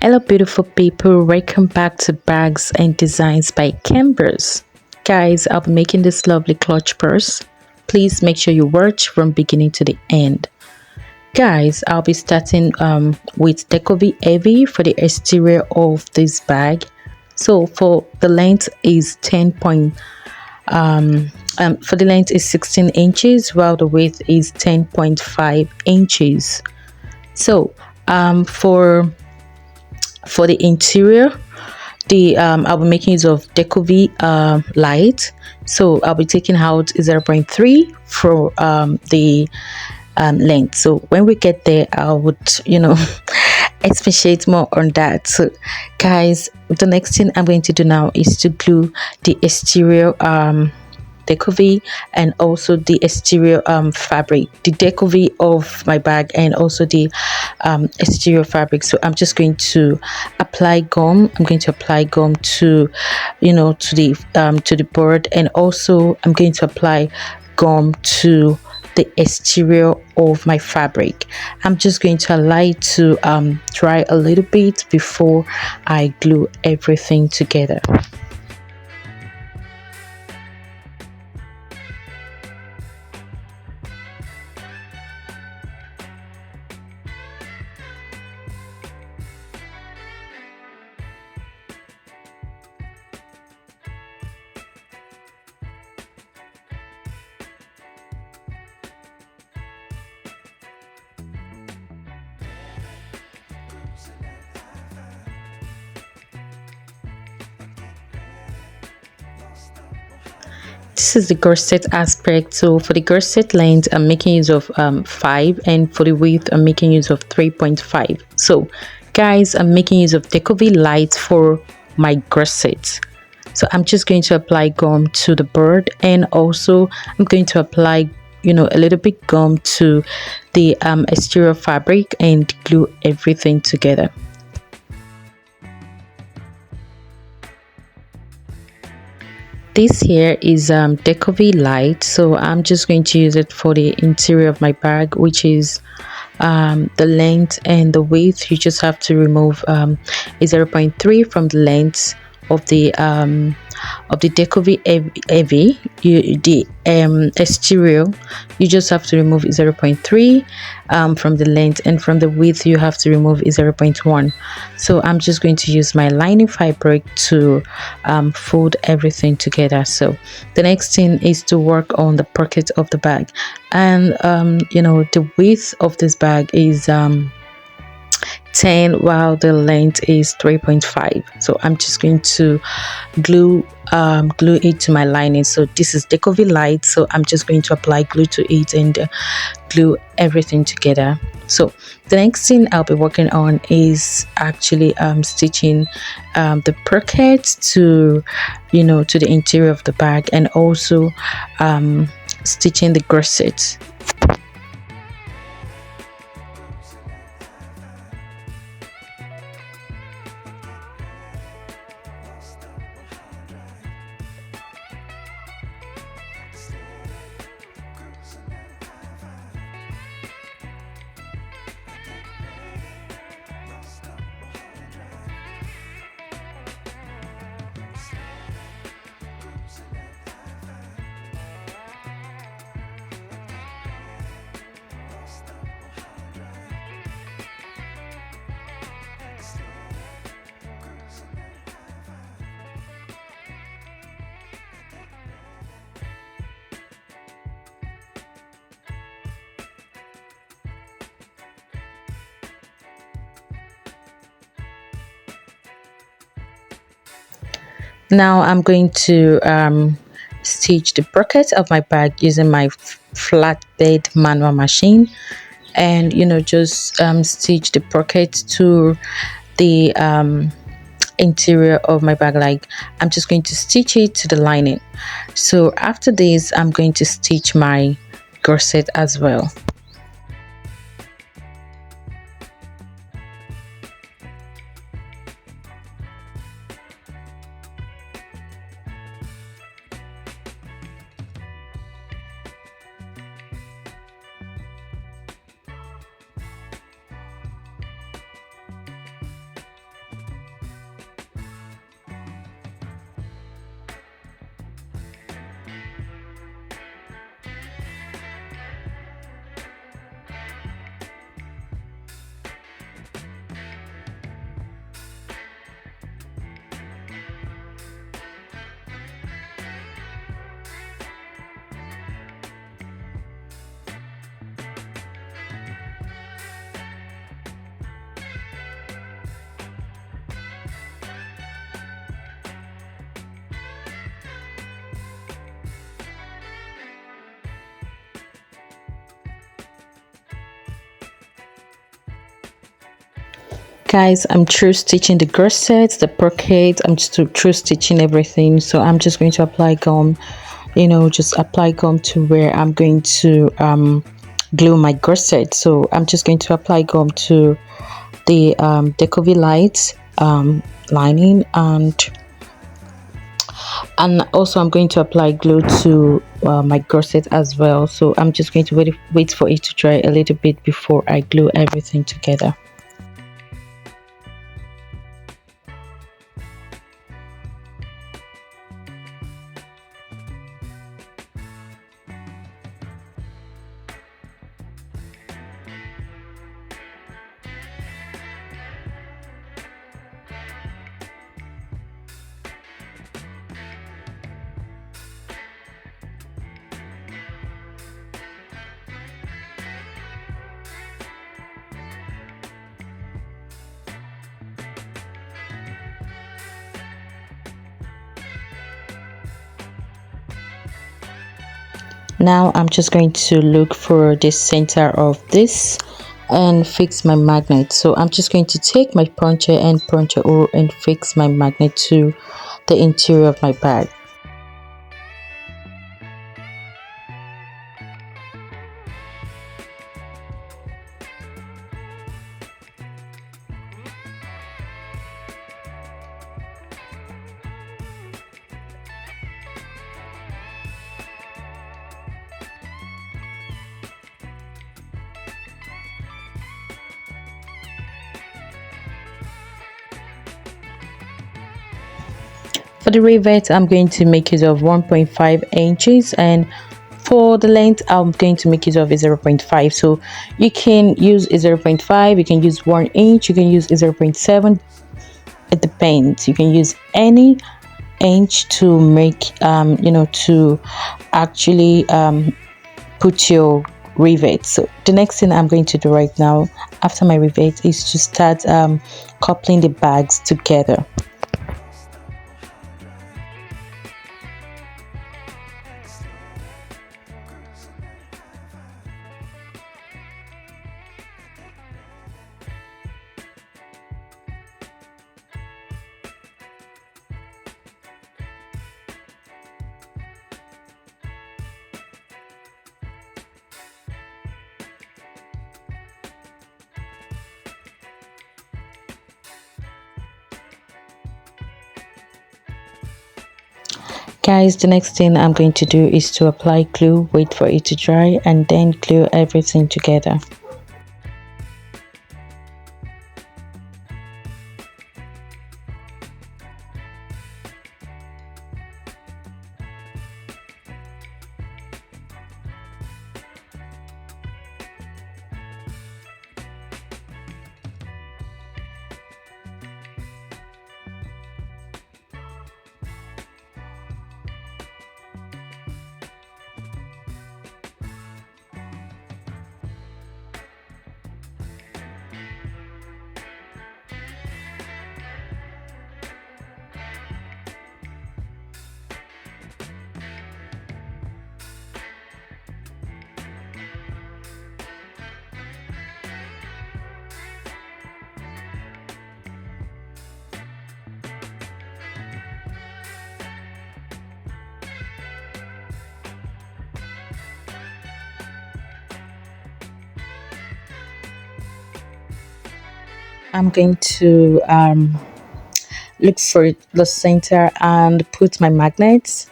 Hello, beautiful people. Welcome back to Bags and Designs by Khembuzz. Guys, I'll be making this lovely clutch purse. Please make sure you watch from beginning to the end. Guys, I'll be starting with Decovi Heavy for the exterior of this bag. So for the length is 10 point for the length is 16 inches while the width is 10.5 inches. So for the interior, the I'll be making use of Decovi light. So I'll be taking out 0.3 for the length. So when we get there, I would expatiate more on that. So guys, the next thing I'm going to do now is to glue the exterior decovi and also the exterior fabric, the decovi of my bag and also the exterior fabric. So I'm just going to apply gum. I'm going to apply gum to to the board, and also I'm going to apply gum to the exterior of my fabric. I'm just going to allow it to dry a little bit before I glue everything together. This is the corset aspect. So for the corset length, I'm making use of 5, and for the width, I'm making use of 3.5. So guys, I'm making use of Decovi light for my corset. So I'm just going to apply gum to the board, and also I'm going to apply a little bit gum to the exterior fabric and glue everything together. This here is Decovi light, so I'm just going to use it for the interior of my bag, which is the length and the width. You just have to remove 0.3 from the length of the Decovi heavy. The exterior, you just have to remove 0.3 from the length, and from the width you have to remove 0.1. So I'm just going to use my lining fabric to fold everything together. So the next thing is to work on the pocket of the bag, and the width of this bag is 10 while the length is 3.5. So I'm just going to glue it to my lining. So this is Decovi light, so I'm just going to apply glue to it and glue everything together. So the next thing I'll be working on is actually stitching the pocket to to the interior of the bag, and also stitching the corset. Now I'm going to stitch the pocket of my bag using my flatbed manual machine, and just stitch the pocket to the interior of my bag. Like, I'm just going to stitch it to the lining. So after this, I'm going to stitch my corset as well. Guys, I'm through stitching the corsets, the pocket. I'm just through stitching everything. So I'm just going to apply gum, just apply gum to where I'm going to glue my corset. So I'm just going to apply gum to the Decovi Light lining, and also I'm going to apply glue to my corset as well. So I'm just going to wait for it to dry a little bit before I glue everything together. Now I'm just going to look for the center of this and fix my magnet. So I'm just going to take my puncher and puncher hole and fix my magnet to the interior of my bag. For the rivet, I'm going to make use of 1.5 inches, and for the length I'm going to make use of a 0.5. So you can use a 0.5, you can use 1 inch, you can use a 0.7. It depends. You can use any inch to make to actually put your rivet. So the next thing I'm going to do right now after my rivet is to start coupling the bags together. Guys, the next thing I'm going to do is to apply glue, wait for it to dry, and then glue everything together. I'm going to look for the center and put my magnets,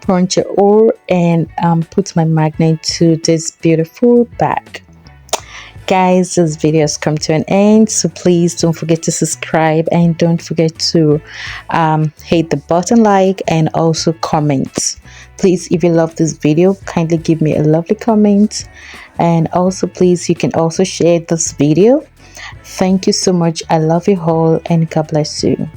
punch a hole, and put my magnet to this beautiful bag. Guys, this video has come to an end, so please don't forget to subscribe and don't forget to hit the button like and also comment. Please, if you love this video, kindly give me a lovely comment, and also please, you can also share this video. Thank you so much. I love you all, and God bless you.